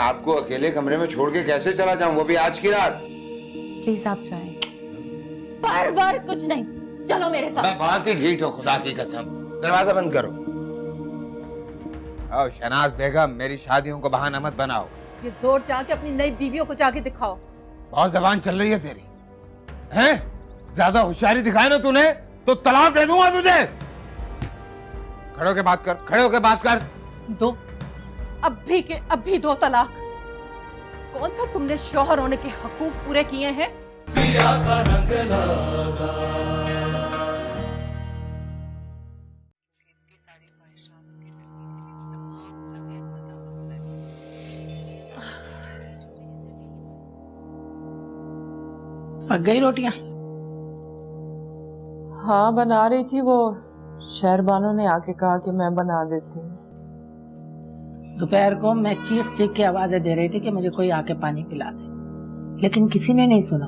आपको अकेले कमरे में छोड़ के कैसे चला जाऊं, वो भी आज की रात। प्लीज आप जाएं। बार कुछ नहीं, चलो मेरे साथ। मैं बहुत ही ढीठ हूँ, खुदा की कसम। दरवाजा बंद करो। आओ शहनाज बेगम, मेरी शादियों को बहाना मत बनाओ। ये जोर जाके अपनी नई बीवियों को जाके दिखाओ। बहुत जबान चल रही है तेरी, हैं? ज्यादा होशियारी दिखाए ना तूने तो तलाक दे दूंगा तुझे। खड़े होके बात कर, खड़े होके बात कर। दो, अभी के अभी दो तलाक। कौन सा तुमने शौहर होने के हकूक पूरे किए हैं? पिया का रंग लागा। पक गई रोटियां? हाँ बना रही थी, वो शहरबानो ने आके कहा कि मैं बना देती हूँ। दोपहर को मैं चीख चीख के आवाजें दे रही थी कि मुझे कोई आके पानी पिला दे, लेकिन किसी ने नहीं सुना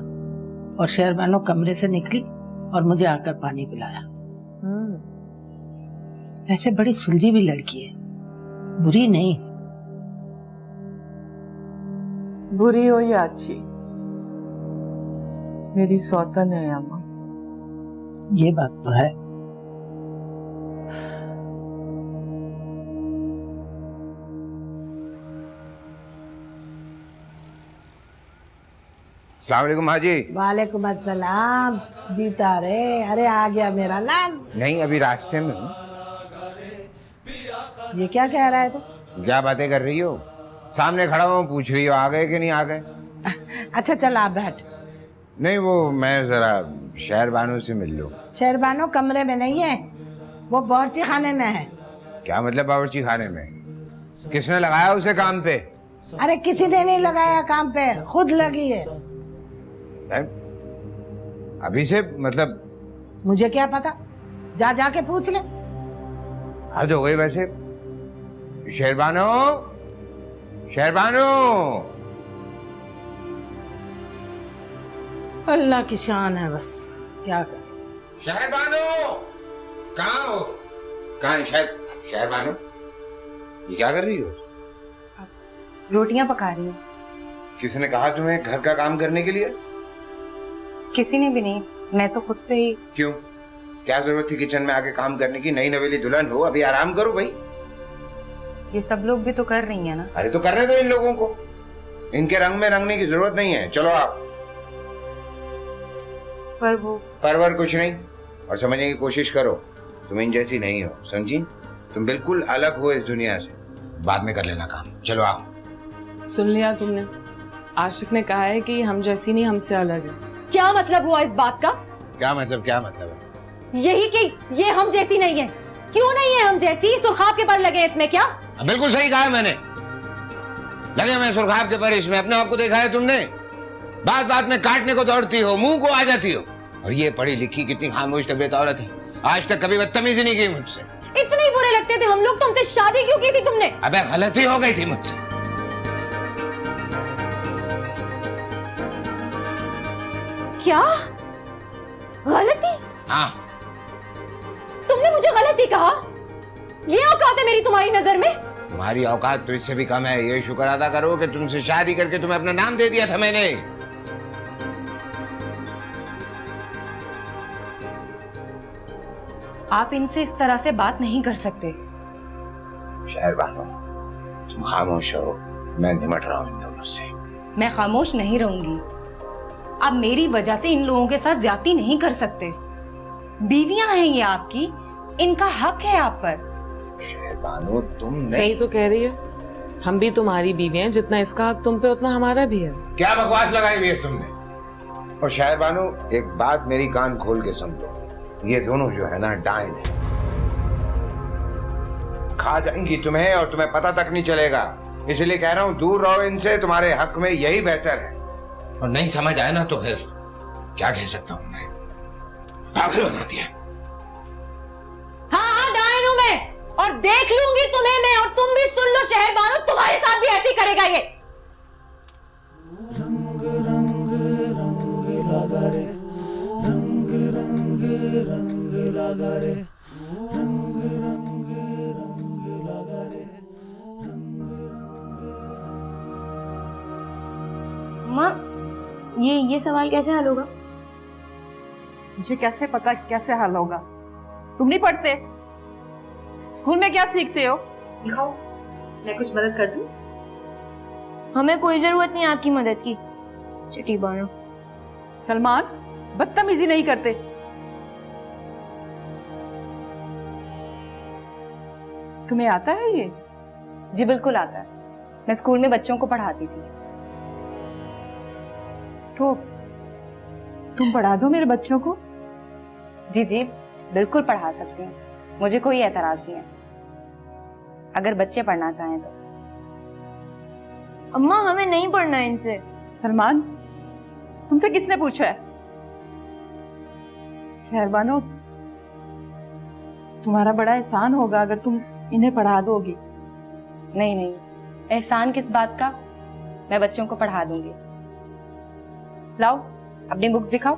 और शहरबानो कमरे से निकली और मुझे आकर पानी पिलाया। वैसे बड़ी सुलझी भी लड़की है, बुरी नहीं। बुरी हो या अच्छी, मेरी सौतन है अम्मा। ये बात तो है। अस्सलाम वालेकुम हाजी। वालेकुम अस्सलाम। जीता रे। अरे आ गया मेरा नाम। नहीं, अभी रास्ते में हूँ। ये क्या कह रहा है तू? क्या बातें कर रही हो? सामने खड़ा हुआ पूछ रही हो आ गए कि नहीं आ गए। अच्छा चल आप बैठ। नहीं, वो मैं जरा शहरबानो से मिल लूं। शहरबानो कमरे में नहीं है, वो बावर्ची खाने में है। क्या मतलब बावर्ची खाने में? किसने लगाया उसे काम पे? अरे किसी ने नहीं लगाया काम पे, खुद लगी है। अभी से मतलब? मुझे क्या पता, जा जाके पूछ ले। हद हो गई वैसे। शहरबानो, शहरबानो। अल्लाह की शान है, बस क्या कर। शहरबानो, कहाँ हो? कहाँ है शहरबानो? ये क्या कर रही हो? रोटियां पका रही हूँ। किसने कहा तुम्हें घर का काम करने के लिए? किसी ने भी नहीं, मैं तो खुद से ही। क्यों? क्या जरूरत थी किचन में आके काम करने की? नई नवेली दुल्हन हो, अभी आराम करो भाई। ये सब लोग भी तो कर रही हैं ना। अरे तो करने दो इन लोगों को, इनके रंग में रंगने की जरूरत नहीं है। चलो आप। पर वो परवर कुछ नहीं, और समझने की कोशिश करो, तुम इन जैसी नहीं हो, समझी? तुम बिल्कुल अलग हो इस दुनिया से। बाद में कर लेना काम। चलो आओ। सुन लिया तुमने? आशिक ने कहा है कि हम जैसी नहीं, हमसे अलग है। क्या मतलब हुआ इस बात का? क्या मतलब? क्या मतलब है? यही कि ये हम जैसी नहीं है। क्यों नहीं है हम जैसी? सुर्खाब के पर लगे इसमें क्या? बिल्कुल सही कहा मैंने, लगे मैं सुर्खाब के पर इसमें। अपने आप को देखा है तुमने? बात बात में काटने को दौड़ती हो, मुंह को आ जाती हो। और ये पढ़ी लिखी कितनी खामोश तबीयत औरत है, आज तक कभी बदतमीजी नहीं की मुझसे। इतने बुरे लगते थे हम लोग, तुमसे शादी क्यों की थी तुमने? अबे गलती हो गई थी मुझसे। क्या गलती? हाँ। तुमने मुझे गलती कहा? ये औकात है मेरी तुम्हारी नजर में? तुम्हारी औकात तो इससे भी कम है। ये शुक्र अदा करो कि तुमसे शादी करके तुम्हें अपना नाम दे दिया था मैंने। आप इनसे इस तरह से बात नहीं कर सकते। शहरबानो, तुम खामोश हो, मैं निमट रहा हूं इन दोनों से। मैं खामोश नहीं रहूंगी। आप मेरी वजह से इन लोगों के साथ ज्यादती नहीं कर सकते। बीवियां हैं ये आपकी, इनका हक है आप पर। शहरबानो तुम नहीं। सही तो कह रही है, हम भी तुम्हारी बीवी हैं। जितना इसका हक तुम पे उतना हमारा भी है। क्या बकवास लगाई हुई है तुमने? और शहरबानो एक बात मेरी कान खोल के समझो, ये दोनों जो है ना डायन है, खा जाएंगी तुम्हें और तुम्हें पता तक नहीं चलेगा। इसलिए कह रहा हूं दूर रहो इनसे, तुम्हारे हक में यही बेहतर है। और नहीं समझ आए ना तो फिर क्या कह सकता हूं मैं, पागल बना दिया। हाँ हाँ डायन हूं मैं, और देख लूंगी तुम्हें मैं। और तुम भी सुन लो शहरबानो, तुम्हारे साथ भी ऐसे ही करेगा ये। रंग रंग रंग लगा रे, रंग रंग रंग लगा रे, रंग रंग रंग लगा रे, रंग रंग। ये सवाल कैसे हल होगा? मुझे कैसे पता कैसे हल होगा? तुम नहीं पढ़ते? स्कूल में क्या सीखते हो? दिखाओ, मैं कुछ मदद कर दूं? हमें कोई जरूरत नहीं आपकी मदद की। चिट्ठी बानो। सलमान, बदतमीजी नहीं करते। तुम्हें आता है ये? जी बिल्कुल आता है, मैं स्कूल में बच्चों को पढ़ाती थी। तो तुम पढ़ा दो मेरे बच्चों को। जी जी बिल्कुल पढ़ा सकती हूँ, मुझे कोई एतराज नहीं है, अगर बच्चे पढ़ना चाहें तो। अम्मा हमें नहीं पढ़ना है इनसे। सलमान, तुमसे किसने पूछा है? खैर बानो, तुम्हारा बड़ा एहसान होगा अगर तुम इन्हें पढ़ा दोगी। नहीं नहीं, एहसान किस बात का, मैं बच्चों को पढ़ा दूंगी। लाओ अपनी बुक्स दिखाओ।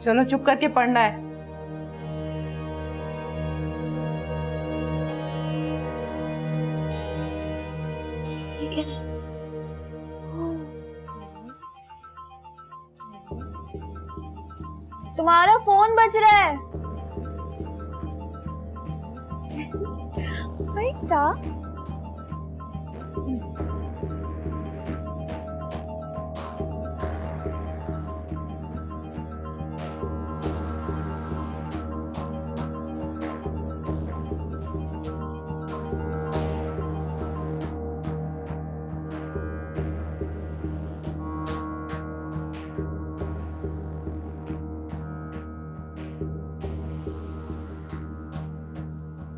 चलो चुप करके पढ़ना है। ठीक है। तुम्हारा फोन बज रहा है। बेटा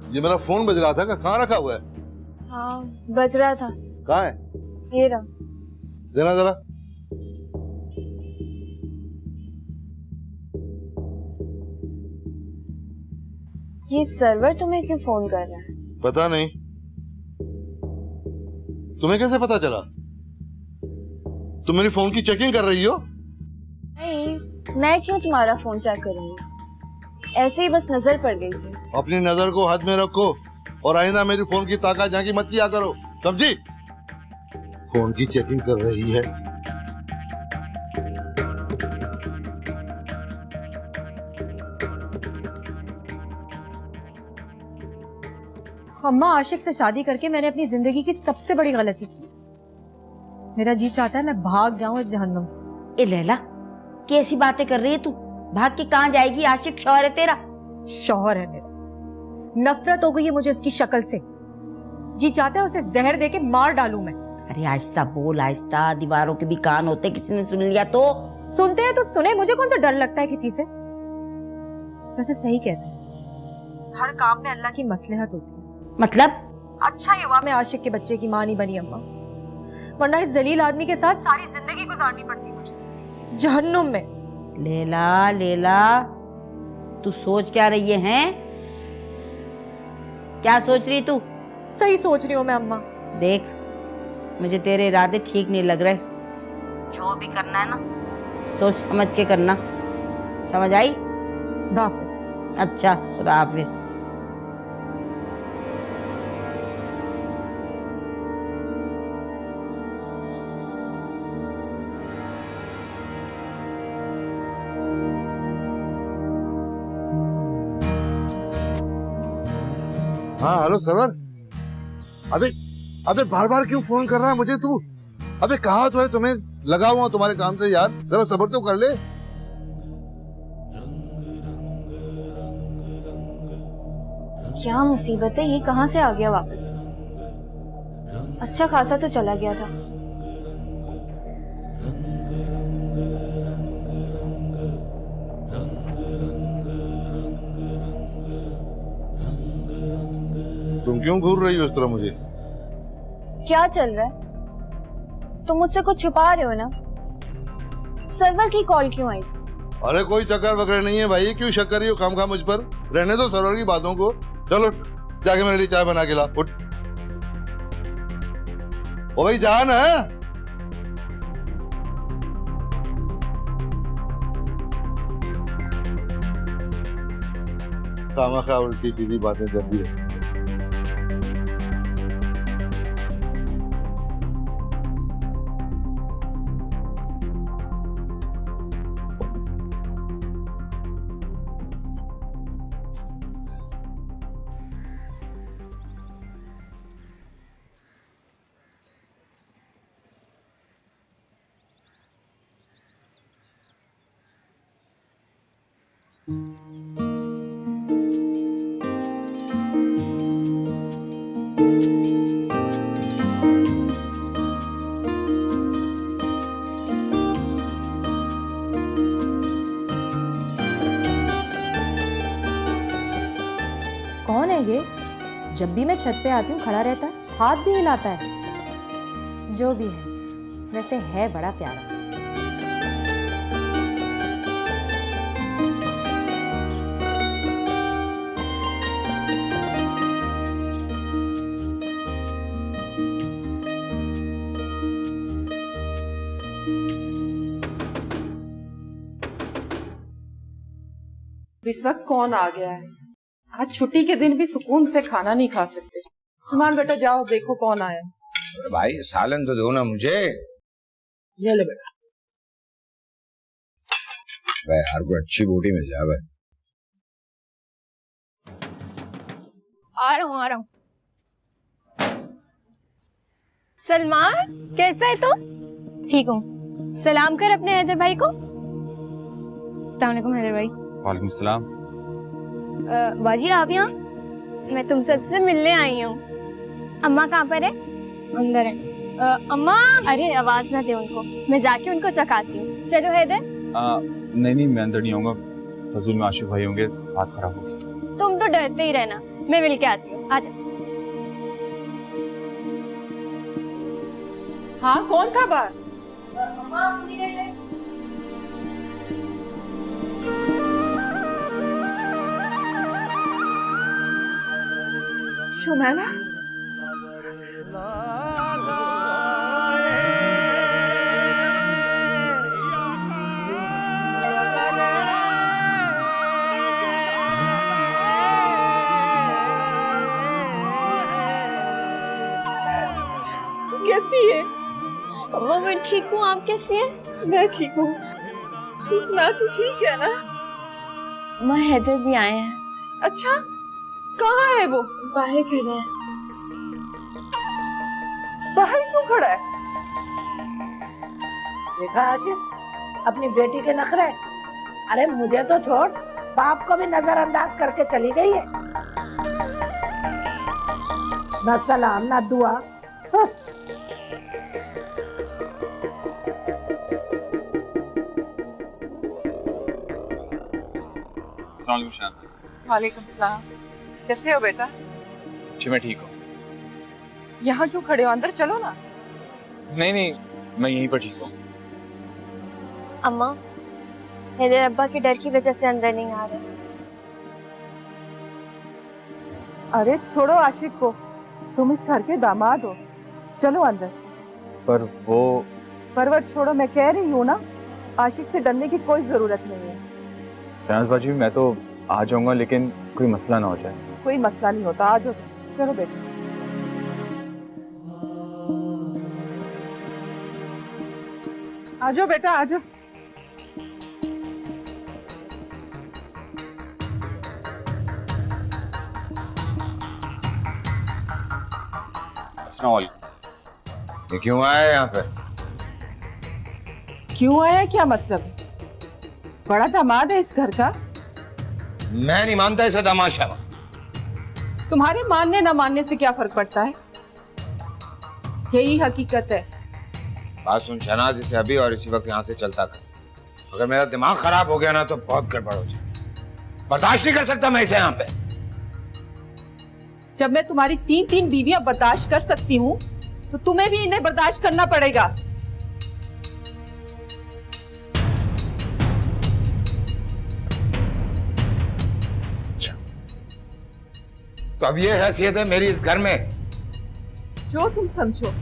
ये मेरा फोन बज रहा था का कहाँ रखा हुआ है? हाँ बज रहा था। कहाँ है? ये रहा। देना जरा। ये सर्वर तुम्हें क्यों फोन कर रहा है? पता नहीं। तुम्हें कैसे पता चला? तुम मेरी फोन की चेकिंग कर रही हो? नहीं, मैं क्यों तुम्हारा फोन चेक करूंगी, ऐसे ही बस नजर पड़ गई थी। अपनी नजर को हाथ में रखो और आईना मेरी फोन की ताकत झांकी मत किया करो, समझी? फोन की चेकिंग कर रही है। अम्मा, आशिक से शादी करके मैंने अपनी जिंदगी की सबसे बड़ी गलती की। मेरा जी चाहता है मैं भाग जाऊं इस जहन्नुम से। ए लैला, कैसी बातें कर रही है तू? भाग के कहाँ जाएगी? आशिक शौहर है तेरा। शौहर है मेरा। नफरत हो गई है मुझे उसकी शक्ल से। जी चाहता है उसे जहर देके मार डालूं मैं। अरे आहिस्ता बोल, आहिस्ता, दीवारों के भी कान होते, किसी ने सुन लिया तो? सुनते हैं तो सुने, मुझे कौन सा डर लगता है किसी से। वैसे सही कहते हैं, हर काम में अल्लाह की मसलहत होती है। मतलब? अच्छा ही हुआ मैं आशिक के बच्चे की मां नहीं बनी अम्मा, वरना इस जलील आदमी के साथ सारी जिंदगी गुजारनी पड़ती मुझे जहन्नुम में। लेला लेला, तू सोच क्या रही है? क्या सोच रही तू? सही सोच रही हूँ मैं अम्मा। देख, मुझे तेरे इरादे ठीक नहीं लग रहे। जो भी करना है ना, सोच समझ के करना, समझ आई? खुदा हाफिज। अच्छा, खुदा हाफिज। हाँ हेलो सरवर। अबे बार बार क्यों फोन कर रहा है मुझे तू? अबे कहा तो है, तुम्हें लगा हुआ तुम्हारे काम से यार, जरा सब्र तो कर ले। क्या मुसीबत है, ये कहाँ से आ गया वापस? अच्छा खासा तो चला गया था। तुम क्यों घूर रही हो इस तरह मुझे? क्या चल रहा है? तुम मुझसे कुछ छुपा रहे हो ना? सर्वर की कॉल क्यों आई थी? अरे कोई चक्कर वगैरह नहीं है भाई, क्यों शक कर रही हो खामखा मुझ पर? रहने दो सर्वर की बातों को। चलो जाके मेरे लिए चाय बना के ला, उठ। ओ भाई जान है। खामखा उल्टी सीधी बातें करती रहती है। कौन है ये? जब भी मैं छत पे आती हूँ खड़ा रहता है, हाथ भी हिलाता है। जो भी है, वैसे है बड़ा प्यारा। इस वक्त कौन आ गया है? आज छुट्टी के दिन भी सुकून से खाना नहीं खा सकते। सलमान बेटा जाओ देखो कौन आया। अरे भाई सालन तो दो ना मुझे। ये ले बेटा। भाई यार को अच्छी बोटी मिल जाए भाई। आ रहा हूँ। सलमान कैसा है तू? ठीक हूँ। सलाम कर अपने हैदर भाई को। अस्सलाम वालेकुम हैदर भाई। वालेकुम सलाम। बाजी आप यहाँ? मैं तुम सबसे मिलने आई हूँ। अम्मा कहाँ पर है? अंदर है। अम्मा, अरे आवाज ना दे उनको, मैं जाके उनको चकाती हूँ। चलो हैदर। नहीं मैं अंदर नहीं आऊंगा, फजूल में आशिक भाई होंगे, बात खराब होगी। तुम तो डरते ही रहना, मैं मिल के आती हूँ। आजा। हाँ कौन था बाहर? शुमैना, कैसी है? अम्मा मैं ठीक हूँ, आप कैसी हैं? मैं ठीक हूँ। तू सुना, तू ठीक है ना? अम्मा हैदर भी आए हैं। अच्छा, कहाँ है वो? बाहर खड़े हैं। बाहर क्यों खड़ा है? देखा आशिक, अपनी बेटी के नखरे। अरे मुझे तो छोड़, बाप को भी नजरअंदाज करके चली गई है। ना सलाम ना दुआ। वालेकुम सलाम। कैसे हो बेटा? जी मैं ठीक हूँ। यहाँ क्यों खड़े हो? अंदर चलो ना। नहीं मैं यहीं पर ठीक हूँ। अम्मा हैदर अब्बा के डर की वजह से अंदर नहीं आ रहे। अरे छोड़ो आशिक को, तुम इस घर के दामाद हो। चलो अंदर। पर वो परवत छोड़ो, मैं कह रही हूँ ना, आशिक से डरने की कोई जरूरत नहीं है। शहनाज बाजी मैं तो आ जाऊंगा, लेकिन कोई मसला ना हो जाए। कोई मसला नहीं होता, आ जाओ। चलो बेटा। आ जाओ बेटा, आ जाओ। अस्सलाम वालेकुम। ये क्यों आया यहाँ पे? क्यों आया क्या मतलब? बड़ा दामाद है इस घर का। मैं नहीं मानता इसे तमाशा। तुम्हारे मानने ना मानने से क्या फर्क पड़ता है? यही हकीकत है। बात सुन शहनाज, इसे अभी और इसी वक्त यहाँ से चलता कर। अगर मेरा दिमाग खराब हो गया ना तो बहुत गड़बड़ हो जाएगी। बर्दाश्त नहीं कर सकता मैं इसे यहाँ पे। जब मैं तुम्हारी 3 बीवियां बर्दाश्त कर सकती हूँ, तो तुम्हें भी इन्हें बर्दाश्त करना पड़ेगा। अच्छा, तो अब ये हैसियत है मेरी इस घर में। जो तुम समझो।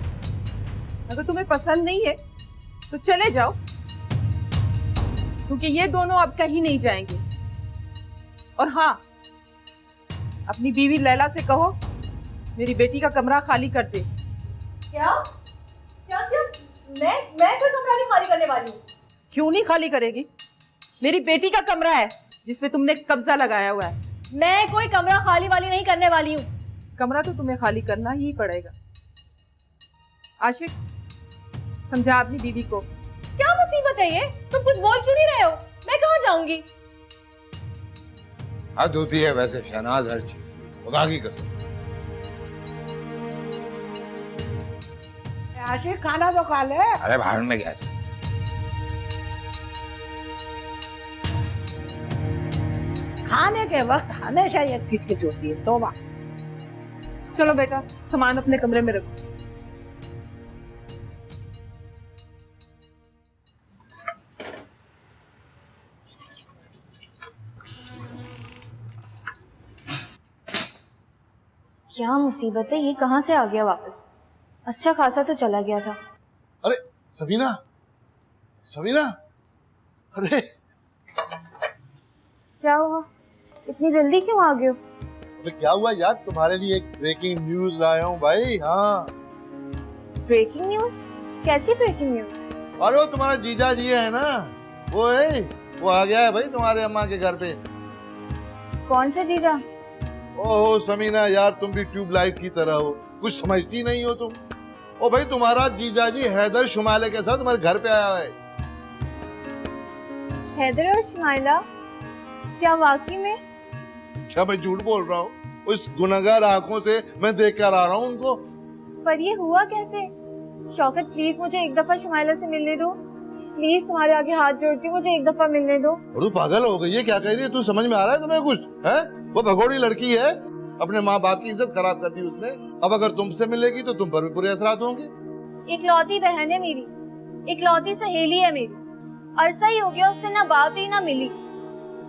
अगर तुम्हें पसंद नहीं है तो चले जाओ, क्योंकि ये दोनों अब कहीं नहीं जाएंगे। और हाँ, अपनी बीवी लैला से कहो मेरी बेटी का कमरा खाली कर दे। क्या क्या क्या? मैं कोई कमरा नहीं खाली करने वाली हूँ। क्यों नहीं खाली करेगी? मेरी बेटी का कमरा है जिसमें तुमने कब्जा लगाया हुआ है। मैं कोई कमरा खाली वाली नहीं करने वाली हूँ। कमरा तो तुम्हें खाली करना ही पड़ेगा। आशिक, समझा अपनी बीवी को। क्या मुसीबत है ये? तुम कुछ बोल क्यों नहीं रहे हो? मैं कहाँ जाऊंगी? हद होती है वैसे शहनाज हर चीज, खुदा की कसम। आशिक खाना तो खा ले। अरे भाड़ में गया ऐसा। खाने के वक्त हमेशा ये किचकिच होती है, तौबा। चलो बेटा, सामान अपने कमरे में रखो। क्या मुसीबत है, ये कहाँ से आ गया वापस? अच्छा खासा तो चला गया था। अरे सबीना, सबीना, अरे क्या हुआ, इतनी जल्दी क्यों आ गए हो? अबे क्या हुआ यार, तुम्हारे लिए एक ब्रेकिंग न्यूज लाया हूँ भाई। हाँ, ब्रेकिंग न्यूज? कैसी ब्रेकिंग न्यूज? अरे वो तुम्हारा जीजा जी है ना, वो है, वो आ गया है भाई तुम्हारे अम्मा के घर पे। कौन से जीजा? ओहो समीना यार, तुम भी ट्यूबलाइट की तरह हो, कुछ समझती नहीं हो तुम। ओ भाई, तुम्हारा जीजा जी हैदर शुमाइला के साथ तुम्हारे घर पे आया है। हैदर और शुमाइला? क्या वाकई में? क्या मैं झूठ बोल रहा हूँ? उस गुनहगार आंखों से मैं देख कर आ रहा हूँ उनको। पर ये हुआ कैसे? शौकत प्लीज मुझे एक दफा शुमाइला से मिलने दो, प्लीज तुम्हारे आगे हाथ जोड़ती हूँ, मुझे एक दफा मिलने दो। और तू पागल हो गई है, क्या कह रही है? तू समझ में आ रहा है तुम्हें कुछ? है वो भगोड़ी लड़की है, अपने माँ बाप की इज्जत खराब कर दी उसने। अब अगर तुमसे मिलेगी तो तुम पर भी बुरे असरात होंगे। इकलौती बहन है मेरी, इकलौती सहेली है मेरी, अरसा ही हो गया उससे ना बात ही ना मिली।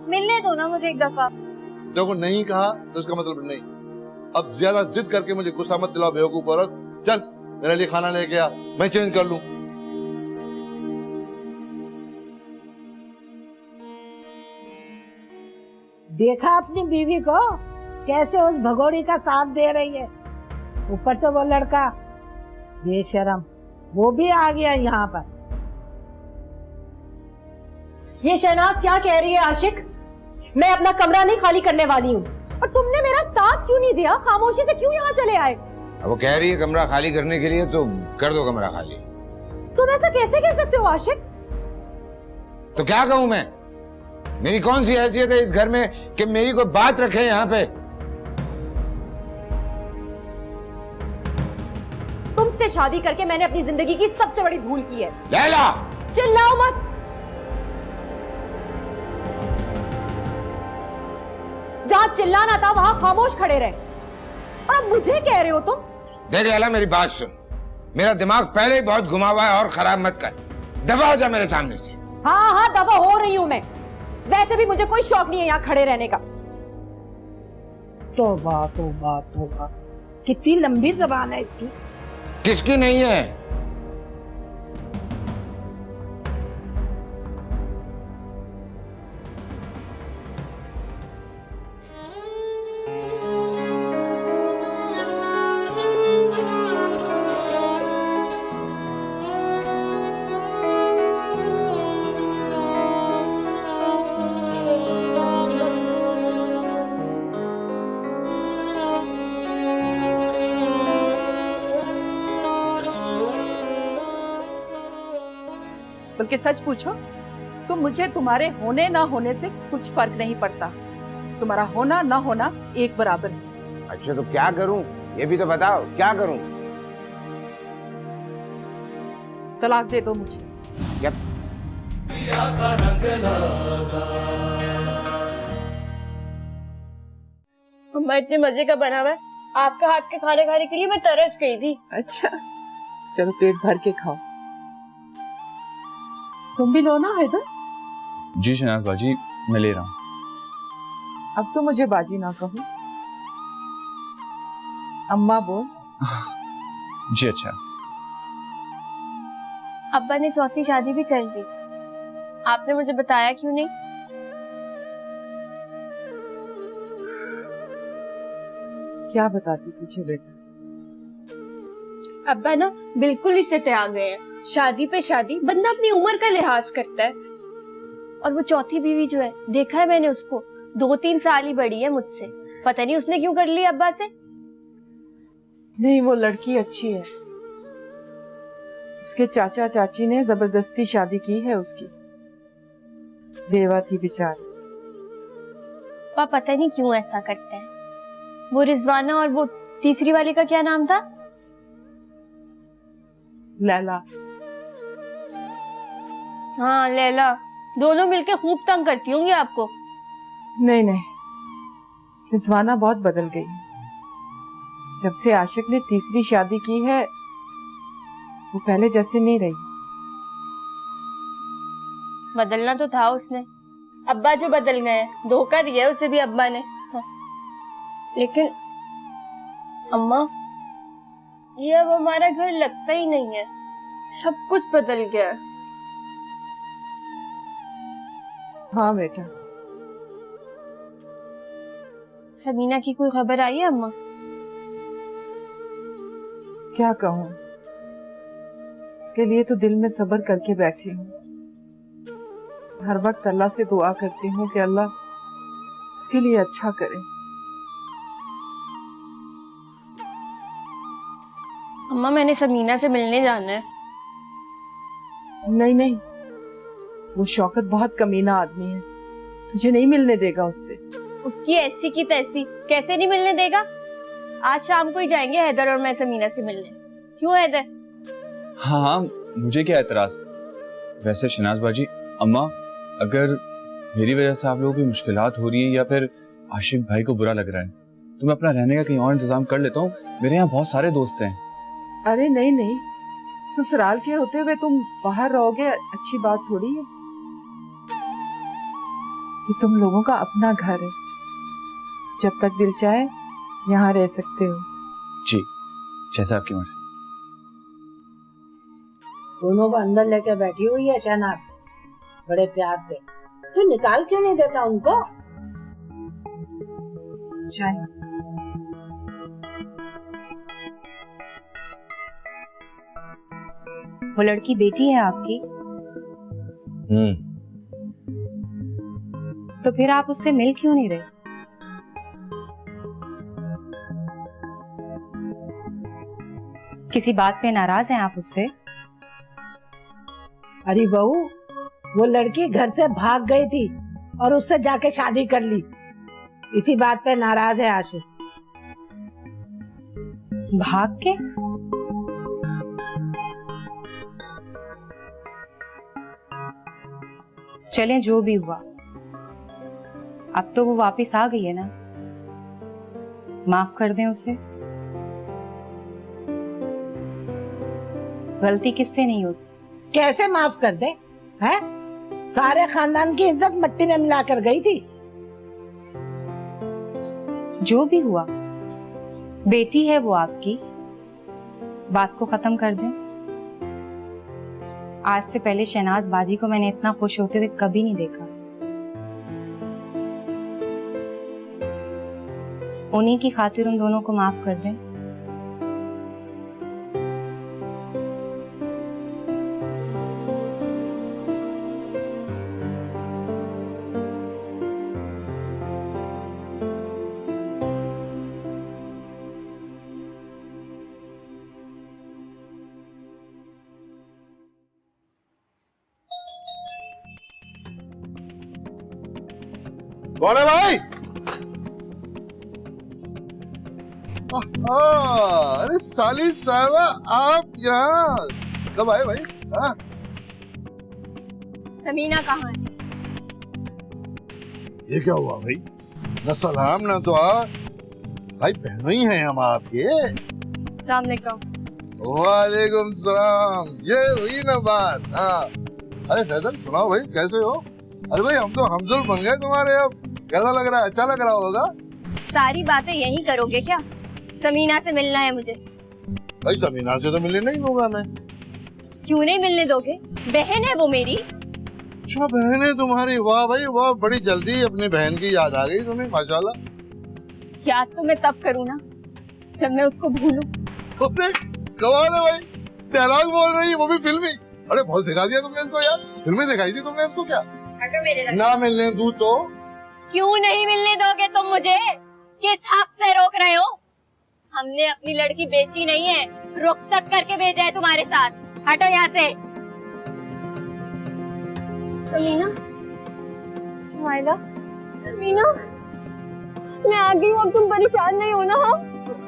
मिलने दो ना मुझे एक दफा। देखो, नहीं कहा तो इसका मतलब नहीं। अब ज्यादा जिद करके मुझे गुस्सा मत दिलाओ बेवकूफ औरत। चल मेरे लिए खाना लेके आ, मैं चेंज कर लूं। देखा अपनी बीवी को कैसे उस भगोड़ी का साथ दे रही है। ऊपर से वो लड़का बेशरम, वो भी आ गया यहाँ पर। ये शहनाज क्या कह रही है आशिक? मैं अपना कमरा नहीं खाली करने वाली हूँ, और तुमने मेरा साथ क्यों नहीं दिया? खामोशी से क्यों यहाँ चले आए? अब वो कह रही है कमरा खाली करने के लिए, तो कर दो कमरा खाली। तुम ऐसा कैसे कह सकते हो आशिक? तो क्या कहूं मैं? मेरी कौन सी हैसियत है इस घर में कि मेरी कोई बात रखे यहाँ पे? तुमसे शादी करके मैंने अपनी जिंदगी की सबसे बड़ी भूल की है। लैला! चिल्लाओ मत। जहां चिल्लाना था वहां खामोश खड़े रहे, और अब मुझे कह रहे हो तुम? देख लैला, मेरी बात सुन। मेरा दिमाग पहले ही बहुत घुमा हुआ है और खराब मत कर। दफा हो जा मेरे सामने से। हाँ हाँ, दफा हो रही हूं मैं। वैसे भी मुझे कोई शौक नहीं है यहाँ खड़े रहने का। तौबा तौबा तौबा, कितनी लंबी जबान है इसकी। किसकी नहीं है? बल्कि सच पूछो तो मुझे तुम्हारे होने ना होने से कुछ फर्क नहीं पड़ता। तुम्हारा होना ना होना एक बराबर है। अच्छा, तो क्या करूं ये भी तो बताओ, क्या करूं? तलाक दे दो मुझे। क्या? अम्मा इतने मजे का बना हुआ है, आपका हाथ के खाने खाने के लिए मैं तरस गई थी। अच्छा, चलो पेट भर के खाओ। तुम भी लो ना हैदर। जी शहनाज बाजी, मैं ले रहा हूँ। अब तो मुझे बाजी ना कहो, अम्मा बोल। जी अच्छा। अब्बा ने चौथी शादी भी कर ली, आपने मुझे बताया क्यों नहीं? क्या बताती तुझे बेटा? अब्बा ना बिल्कुल ही सिटे आ गए हैं। शादी पे शादी, बंदा अपनी उम्र का लिहाज करता है। और वो चौथी बीवी जो है, देखा है मैंने उसको, 2-3 साल ही बड़ी है मुझसे। पता नहीं उसने क्यों कर ली अब्बा से। नहीं, वो लड़की अच्छी है। उसके चाचा चाची ने जबरदस्ती शादी की है उसकी। बेवा थी बेचारी। पापा पता नहीं क्यों ऐसा करते हैं। वो रिजवाना और वो तीसरी वाली का क्या नाम था? लैला। हाँ लैला, दोनों मिलके खूब तंग करती होंगी आपको। नहीं नहीं, रिजवाना बहुत बदल गई। जब से आशिक ने तीसरी शादी की है वो पहले जैसे नहीं रही। बदलना तो था उसने, अब्बा जो बदल गए, धोखा दिया उसे भी अब्बा ने। हाँ। लेकिन अम्मा, ये अब हमारा घर लगता ही नहीं है, सब कुछ बदल गया। हाँ बेटा। समीना की कोई खबर आई है अम्मा? क्या कहूँ, उसके लिए तो दिल में सब्र करके बैठी हूँ। हर वक्त अल्लाह से दुआ करती हूँ कि अल्लाह उसके लिए अच्छा करे। अम्मा मैंने समीना से मिलने जाना है। नहीं नहीं, वो शौकत बहुत कमीना आदमी है, तुझे नहीं मिलने देगा उससे। उसकी ऐसी की तैसी, कैसे नहीं मिलने देगा? आज शाम को ही जाएंगे हैदर और मैं समीना से मिलने। क्यों हैदर? हाँ हाँ, मुझे क्या एतराज। वैसे शहनाज बाजी, अम्मा, अगर मेरी वजह से आप लोगों की मुश्किलात हो रही है या फिर आशिक भाई को बुरा लग रहा है तो मैं अपना रहने का कहीं और इंतजाम कर लेता हूँ। मेरे यहाँ बहुत सारे दोस्त हैं। अरे नहीं नहीं, ससुराल के होते हुए तुम बाहर रहोगे, अच्छी बात थोड़ी है। ये तुम लोगों का अपना घर है, जब तक दिल चाहे यहाँ रह सकते हो। जी, जैसा आपकी मर्जी। दोनों को अंदर लेके बैठी हुई है शहनाज बड़े प्यार से। तू निकाल क्यों नहीं देता उनको? चाय। वो लड़की बेटी है आपकी? तो फिर आप उससे मिल क्यों नहीं रहे? किसी बात पे नाराज हैं आप उससे? अरे बहू, वो लड़की घर से भाग गई थी और उससे जाके शादी कर ली, इसी बात पे नाराज है आशिक। भाग के? चलें, जो भी हुआ अब तो वो वापस आ गई है ना, माफ कर दें उसे। गलती किससे नहीं होती। कैसे माफ कर दे? हैं? सारे खानदान की इज्जत मिट्टी में मिला कर गई थी। जो भी हुआ, बेटी है वो आपकी, बात को खत्म कर दें। आज से पहले शहनाज बाजी को मैंने इतना खुश होते हुए कभी नहीं देखा। उन्हीं की खातिर उन दोनों को माफ कर दें। कौन है भाई? अरे साली साहबा, आप यहाँ कब आए भाई? हाँ? समीना कहाँ है? ये क्या हुआ भाई? न सलाम न दुआ। भाई बहनों ही हैं हम आपके। अस्सलाम वालेकुम। वालेकुम सलाम। ये हुई ना बात। हाँ, अरे फैजल सुनाओ भाई, कैसे हो? अरे भाई हम तो हमजुल बन गए तुम्हारे। अब कैसा लग रहा है? अच्छा लग रहा होगा। सारी बातें यही करोगे क्या? समीना से मिलना है मुझे। भाई समीना से तो मिलने नहीं दूंगा मैं। क्यों नहीं मिलने दोगे? बहन है वो मेरी। अच्छा बहन है तुम्हारी? वाह भाई वाह, बड़ी जल्दी अपनी बहन की याद आ गई तुम्हें, माशाल्लाह। याद तो मैं तब करूँ ना जब मैं उसको भूलूं। कमाल है भाई, डायलॉग बोल रही है वो भी फिल्मी। अरे बहुत सिखा दिया तुमने इसको यार, फिल्में दिखाई थी तुमने इसको। क्या ना मिलने दूं तो? क्यों नहीं मिलने दोगे तुम मुझे? किस हक से रोक रहे हो? हमने अपनी लड़की बेची नहीं है, रुखसत करके भेजा है तुम्हारे साथ। हटो यहाँ से। समीना, मायला, समीना, मैं आ गई हूँ, अब तुम परेशान नहीं हो ना? हाँ,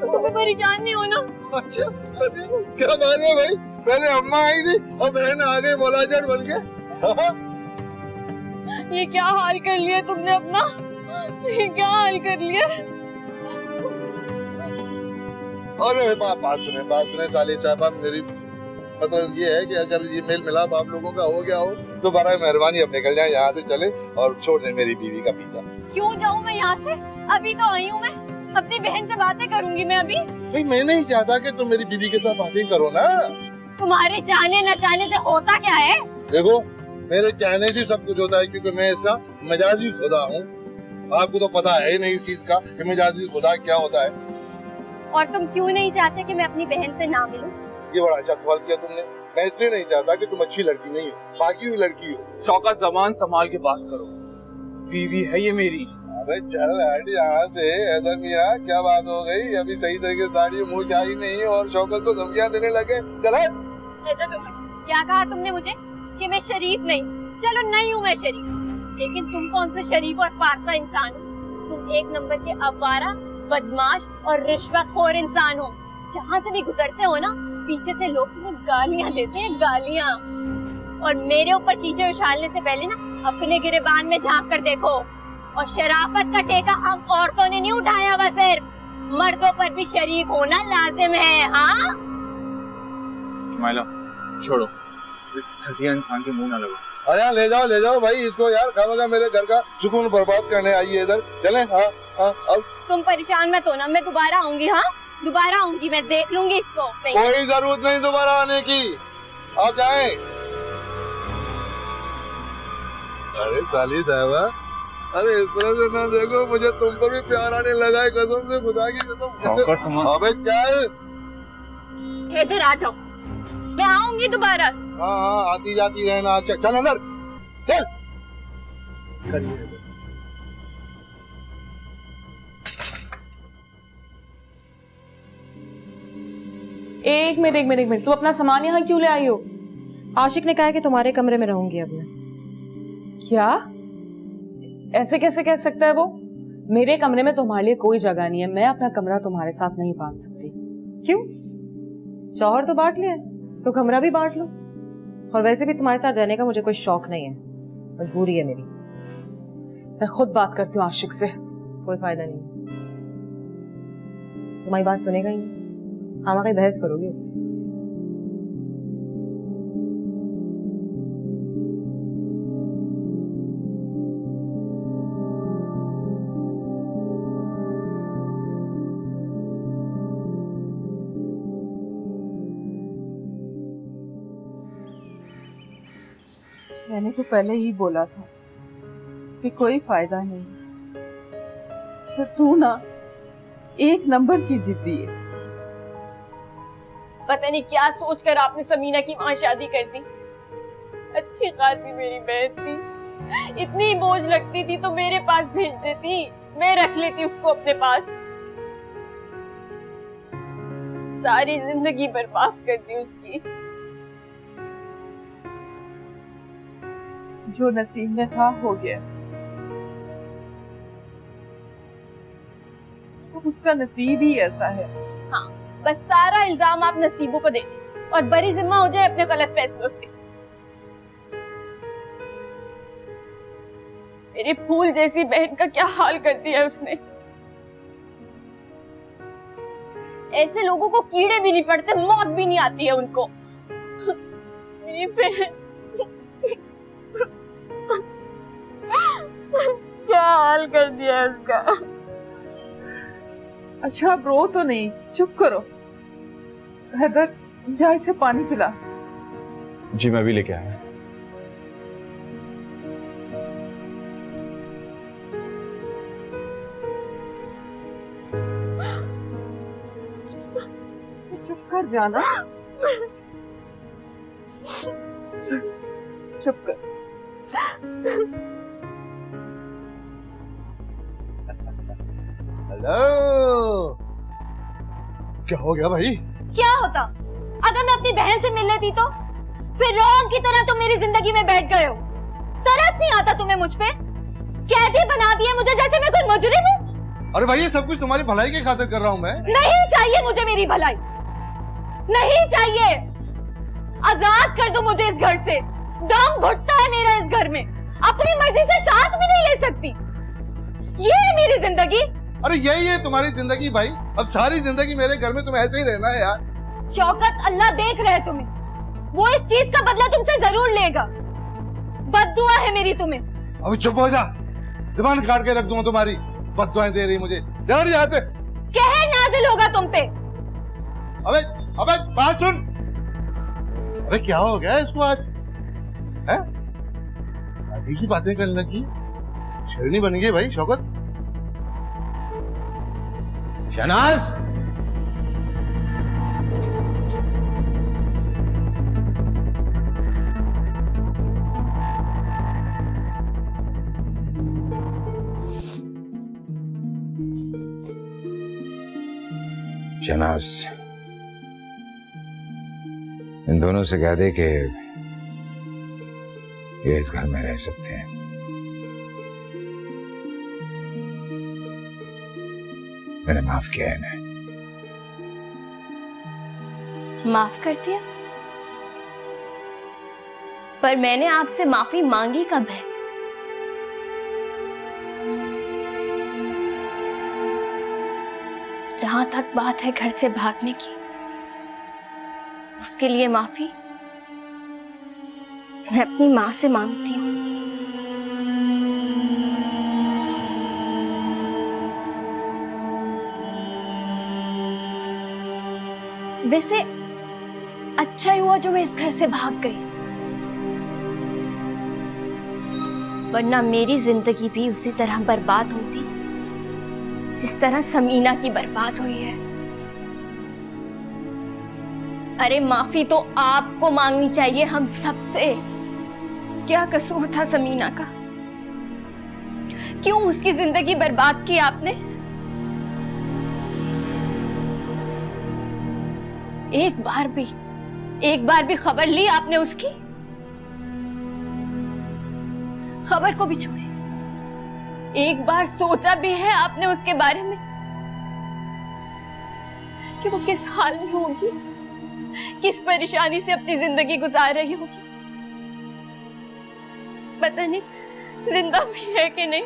तुम्हें परेशान नहीं हो ना? अच्छा, अरे क्या बात है भाई, पहले अम्मा आई थी और बहन आ गई मोलाजट बन के। ये क्या हाल कर लिया तुमने अपना? ये क्या हाल कर लिया? अरे बात सुने साली साहबा, मेरी मतलब ये है कि अगर ये मेल मिलाप आप लोगों का हो गया हो तो बड़ा मेहरबानी अब निकल जाए यहाँ से, चले और छोड़ दे मेरी बीवी का पीछा। क्यों जाऊँ मैं यहाँ से? अभी तो आई हूँ मैं, अपनी बहन से बातें करूंगी मैं अभी। भाई मैं नहीं चाहता कि तुम मेरी बीवी के साथ बातें करो ना। तुम्हारे चाहने न चाहने से होता क्या है? देखो मेरे चाहने से सब कुछ होता है, क्योंकि मैं इसका मिजाजी खुदा हूँ। आपको तो पता है ही नहीं इस चीज का कि मिजाजी खुदा क्या होता है। और तुम क्यों नहीं चाहते कि मैं अपनी बहन से ना मिलूं? ये बड़ा अच्छा सवाल किया तुमने। मैं इसलिए नहीं चाहता कि तुम अच्छी लड़की नहीं हो, बाकी हुई लड़की हो। शौकत, जबान संभाल के बात करो, बीवी है ये मेरी। अबे चल हट यहाँ से हैदर मियाँ, क्या बात हो गई? अभी सही तरीके से दाढ़ी मुँह छाई नहीं और शौकत को धमकियाँ देने लगे। चल हट। क्या कहा तुमने मुझे कि मैं शरीफ नहीं? चलो नहीं हूँ मैं शरीफ, लेकिन तुम कौन से शरीफ और पारसा इंसान हो? तुम एक नंबर के आवारा, बदमाश और रिश्वतखोर इंसान हो। जहाँ से भी गुजरते हो ना, पीछे से लोग तुम्हें गालियाँ देते हैं, गालियाँ। और मेरे ऊपर कीचड़ उछालने से पहले ना अपने गिरेबान में झांक कर देखो। और शराफत का ठेका हम औरतों ने नहीं उठाया हुआ, सिर्फ मर्दों पर भी शरीफ होना लाजिम है। हाँ माइला, छोड़ो, इस घटिया इंसान के मुंह ना लगो। अरे ले जाओ भाई इसको यार, खामखा मेरे घर का सुकून बर्बाद करने आई है इधर। चले। हाँ तुम परेशान मत होना, मैं दोबारा आऊंगी। हाँ दोबारा आऊंगी, मैं देख लूंगी इसको। कोई जरूरत नहीं दोबारा आने की, आप जाएं। अरे साली साहबा, अरे इस तरह से ना देखो, मुझे तुम पर भी प्यार आने लगा है, कसम से खुदा की कसम। अबे चल इधर आ जाओ, मैं आऊंगी दोबारा। हाँ आती जाती रहना। चल अंदर चल। एक मिनट, तू अपना सामान यहाँ क्यों ले आई हो? आशिक ने कहा है कि तुम्हारे कमरे में रहूंगी अब मैं। क्या? ऐसे कैसे कह सकता है वो? मेरे कमरे में तुम्हारे लिए कोई जगह नहीं है, मैं अपना कमरा तुम्हारे साथ नहीं बांट सकती। क्यों? शौहर तो बांट लिया है, तो कमरा भी बांट लो। और वैसे भी तुम्हारे साथ रहने का मुझे कोई शौक नहीं है, मजबूरी है मेरी। मैं खुद बात करती हूँ आशिक से। कोई फायदा नहीं, तुम्हारी बात सुनेगा ही नहीं। हम कहीं बहस करोगी उससे। मैंने तो पहले ही बोला था कि कोई फायदा नहीं, पर तू ना एक नंबर की जिद्दी है। पता नहीं क्या सोचकर आपने समीना की वहां शादी कर दी। अच्छी खासी मेरी बहन थी, इतनी बोझ लगती थी तो मेरे पास भेज देती, मैं रख लेती उसको अपने पास। सारी जिंदगी बर्बाद कर दी उसकी। जो नसीब में था हो गया, अब उसका नसीब ही ऐसा है। हाँ, बस सारा इल्जाम आप नसीबों को दे दें और बरी जिम्मा हो जाए अपने गलत फैसलों से। मेरी फूल जैसी बहन का क्या हाल कर दिया है उसने। ऐसे लोगों को कीड़े भी नहीं पड़ते, मौत भी नहीं आती है उनको। मेरी बहन क्या हाल कर दिया है उसका। अच्छा अब रो तो नहीं, चुप करो। हैदर जा इसे पानी पिला। जी मैं भी लेके आया। चुप कर जाना, चुप कर। हेलो, क्या हो गया भाई? क्या होता अगर मैं अपनी बहन से मिल लेती तो? फिर रोन की तरह तुम मेरी जिंदगी में बैठ गए हो। तरस नहीं आता तुम्हें मुझ पे? कैदी बना दिया मुझे जैसे मैं कोई मुजरिम हूँ। अरे भाई ये सब कुछ तुम्हारी भलाई की खातिर कर रहा हूँ मैं। नहीं चाहिए मुझे मेरी भलाई, नहीं चाहिए। आजाद कर दो मुझे इस घर से। दम घुटता है मेरा इस घर में, अपनी मर्जी से सांस भी नहीं ले सकती। ये है मेरी जिंदगी। अरे यही है तुम्हारी जिंदगी भाई, अब सारी जिंदगी मेरे घर में तुम ऐसे ही रहना है यार। शौकत, अल्लाह देख रहे है तुम्हें, वो इस चीज का बदला तुमसे जरूर लेगा। बद्दुआ है मेरी तुम्हें। अभी चुप हो जा, जुबान काट के रख दूंगा तुम्हारी। बद्दुआएं दे रही मुझे, जा यहाँ से। कहर नाजिल होगा तुम पे। अबे अबे बात सुन, अबे क्या हो गया इसको आज है? अजीब सी बातें करने लगी, शेरनी बन गई भाई शौकत। शहनाज, शहनाज, इन दोनों से कह दे कि ये इस घर में रह सकते हैं। मैंने माफ किया है इन्हें। माफ कर दिया? पर मैंने आपसे माफी मांगी कब है? जहां तक बात है घर से भागने की, उसके लिए माफी मैं अपनी मां से मांगती हूँ। वैसे अच्छा ही हुआ जो मैं इस घर से भाग गई, वरना मेरी जिंदगी भी उसी तरह बर्बाद होती जिस तरह समीना की बर्बाद हुई है। अरे माफी तो आपको मांगनी चाहिए हम सबसे। क्या कसूर था समीना का? क्यों उसकी जिंदगी बर्बाद की आपने? एक बार भी खबर ली आपने उसकी? खबर को भी छोड़े, एक बार सोचा भी है आपने उसके बारे में कि वो किस हाल में होगी, किस परेशानी से अपनी जिंदगी गुजार रही होगी? पता नहीं जिंदा भी है कि नहीं।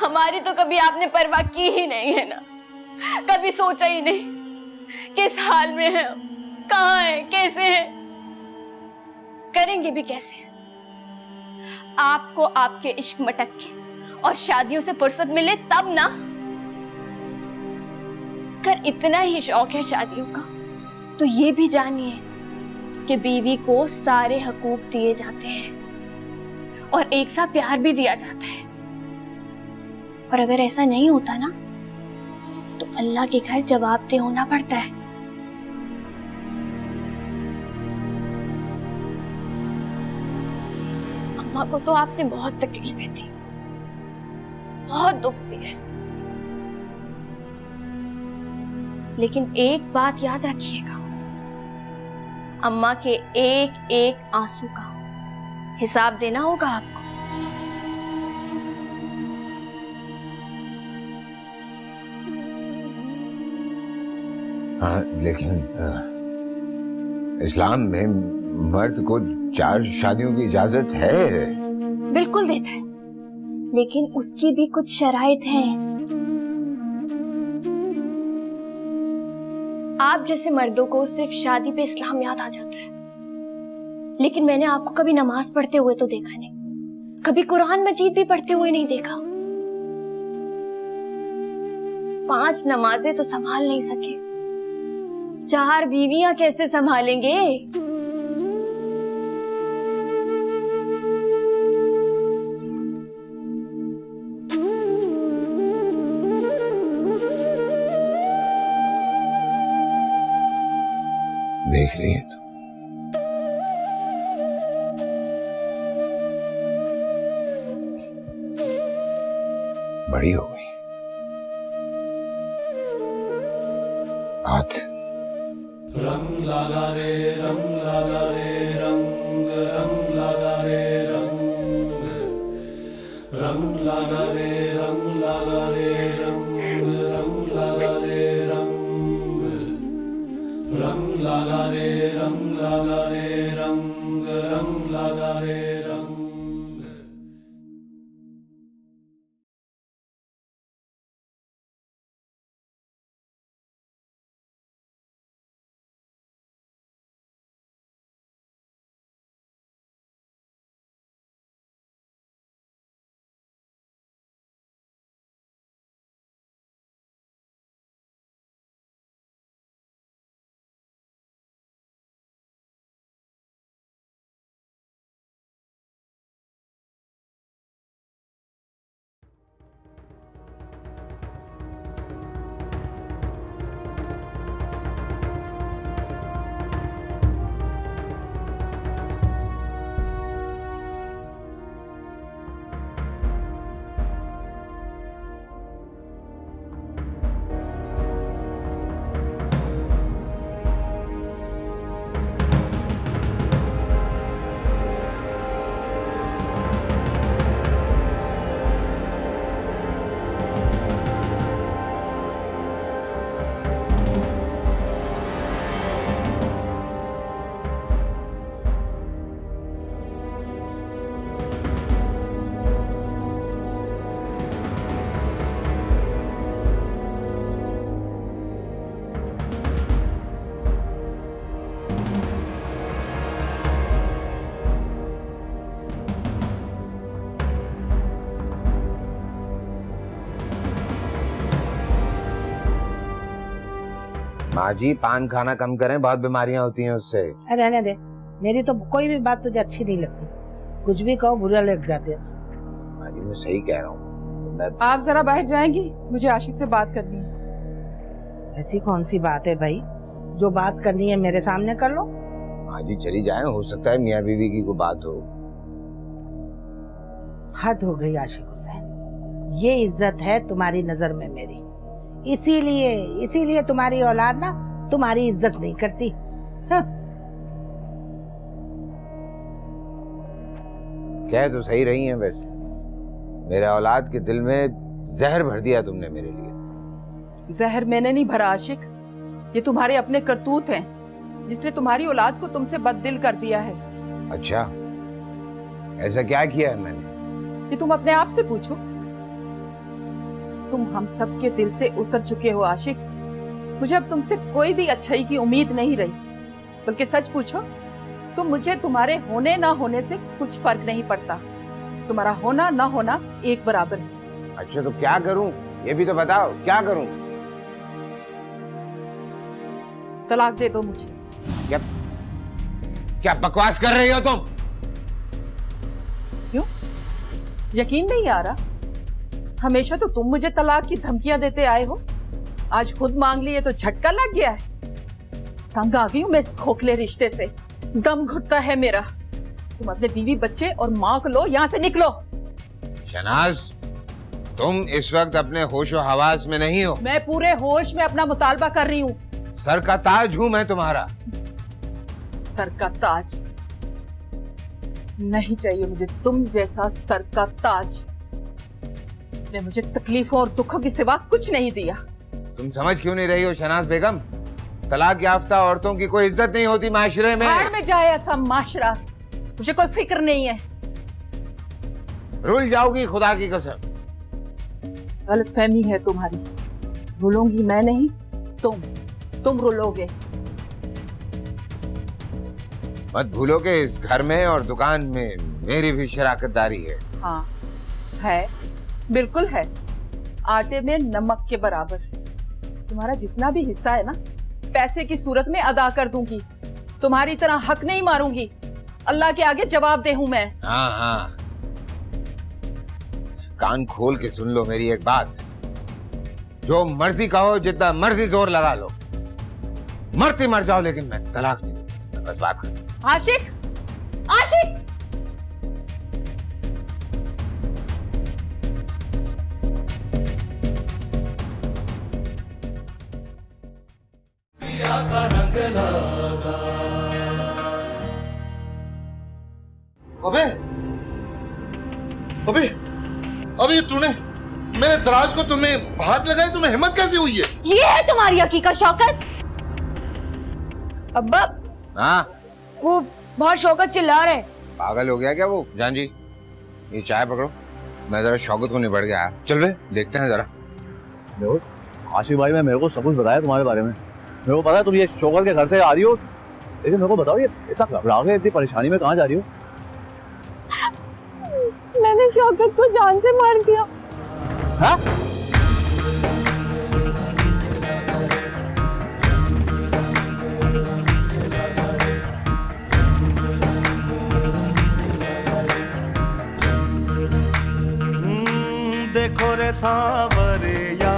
हमारी तो कभी आपने परवाह की ही नहीं है ना, कभी सोचा ही नहीं किस हाल में है, कहाँ है, कैसे है, करेंगे भी कैसे। आपको आपके इश्क मटके और शादियों से फुर्सत मिले तब ना। कर इतना ही शौक है शादियों का तो ये भी जानिए कि बीवी को सारे हकूक दिए जाते हैं और एक सा प्यार भी दिया जाता है। और अगर ऐसा नहीं होता ना तो अल्लाह के घर जवाबदेह होना पड़ता है। अम्मा को तो आपने बहुत तकलीफें दी, बहुत दुख दिए, लेकिन एक बात याद रखिएगा, अम्मा के एक एक आंसू का हिसाब देना होगा आपको। हाँ, लेकिन इस्लाम में मर्द को 4 शादियों की इजाजत है। बिल्कुल देता है, लेकिन उसकी भी कुछ शराइत हैं। आप जैसे मर्दों को सिर्फ शादी पे इस्लाम याद आ जाता है, लेकिन मैंने आपको कभी नमाज पढ़ते हुए तो देखा नहीं, कभी कुरान मजीद भी पढ़ते हुए नहीं देखा। 5 नमाजें तो संभाल नहीं सके, 4 बीवियां कैसे संभालेंगे? देख रही है तो बड़ी हो गई बात। रंग लगा रे रंग लगा रे रंग रंग लगा रे रंग माँ जी पान खाना कम करें, बहुत बीमारियां होती हैं उससे। अरे रहने दे, मेरी तो कोई भी बात तुझे अच्छी नहीं लगती, कुछ भी कहो बुरा लग जाते हैं। माँ जी मैं सही कह रहा हूँ। आप जरा बाहर जाएंगी, मुझे आशिक से बात करनी है। ऐसी कौन सी बात है भाई, जो बात करनी है मेरे सामने कर लो। माँ जी चली जाए, हो सकता है मियाँ बीवी की कोई बात हो। हद हो गई आशिक हुसैन, ये इज्जत है तुम्हारी नजर में मेरी, इसीलिए तुम्हारी औलाद ना तुम्हारी इज्जत नहीं करती। हाँ। कह तो सही रही हैं वैसे, मेरे औलाद के दिल में जहर भर दिया तुमने मेरे लिए। जहर मैंने नहीं भरा आशिक, ये तुम्हारे अपने करतूत हैं जिसने तुम्हारी औलाद को तुमसे बददिल कर दिया है। अच्छा, ऐसा क्या किया है मैंने? ये तुम अपने आप से पूछो। तुम हम सब के दिल से उतर चुके हो आशिक, मुझे अब तुमसे कोई भी अच्छाई की उम्मीद नहीं रही। बल्कि सच पूछो तो मुझे तुम्हारे होने ना होने से कुछ फर्क नहीं पड़ता, तुम्हारा होना ना होना एक बराबर है। अच्छा तो क्या करूं, ये भी तो बताओ, क्या करूं? तलाक दे दो मुझे। क्या बकवास कर रही हो तुम? क्यों, यकीन नहीं आ रहा? हमेशा तो तुम मुझे तलाक की धमकियां देते आए हो, आज खुद मांग लिए तो झटका लग गया है। तंग आ गई हूं मैं इस खोखले रिश्ते से, दम घुटता है मेरा। तुम अपने बीवी बच्चे और माँ को लो, यहाँ से निकलो। शहनाज, तुम इस वक्त अपने होशो हवास में नहीं हो। मैं पूरे होश में अपना मुतालबा कर रही हूँ। सर का ताज हूं मैं तुम्हारा। सर का ताज नहीं चाहिए मुझे, तुम जैसा सर का ताज जिसने मुझे तकलीफों और दुखों के सिवा कुछ नहीं दिया। तुम समझ क्यों नहीं रही हो शहनाज बेगम, तलाक याफ्ता औरतों की कोई इज्जत नहीं होती माशरे में। भाड़ में जाए ऐसा माशरा, मुझे कोई फिक्र नहीं है। रुल जाओगी खुदा की कसम। गलतफहमी है तुम्हारी, रुलूंगी मैं नहीं, तुम रुलोगे। मत भूलो कि इस घर में और दुकान में मेरी भी शराकतदारी है। हाँ है, बिल्कुल है, आटे में नमक के बराबर। तुम्हारा जितना भी हिस्सा है ना, पैसे की सूरत में अदा कर दूंगी, तुम्हारी तरह हक नहीं मारूंगी। अल्लाह के आगे जवाबदेह हूं मैं। हाँ हाँ, कान खोल के सुन लो मेरी एक बात, जो मर्जी कहो, जितना मर्जी जोर लगा लो, मरती मर जाओ, लेकिन मैं तलाक नहीं दूंगा। बस बात कर। आशिक, आशिक, पिया का रंग लगा। अबे तूने मेरे दराज को तुम्हें हाथ लगाए, तुम्हें हिम्मत कैसे हुई है? ये है तुम्हारी हकीकत शौकत? अब्बा, हाँ वो बहुत शौकत चिल्ला रहे। पागल हो गया क्या वो? जान जी, ये चाय पकड़ो, मैं जरा शौकत को निबड़ गया। चल बे, देखते हैं जरा। देखो आशिक भाई, मैं मेरे को सब कुछ बताया तुम्हारे बारे में। मेरे को पता है तुम ये शौकत के घर से आ रही हो, लेकिन मेरे को बताओ ये इतना घबरा के इतनी परेशानी में कहाँ जा रही हो? मैंने शौकत को जान से मार दिया। हाँ? देखो रे सांवरिया,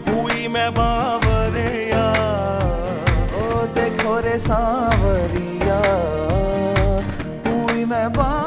हुई मैं बावरिया। ओ देखो रे सांवरिया, हुई मैं बावरिया।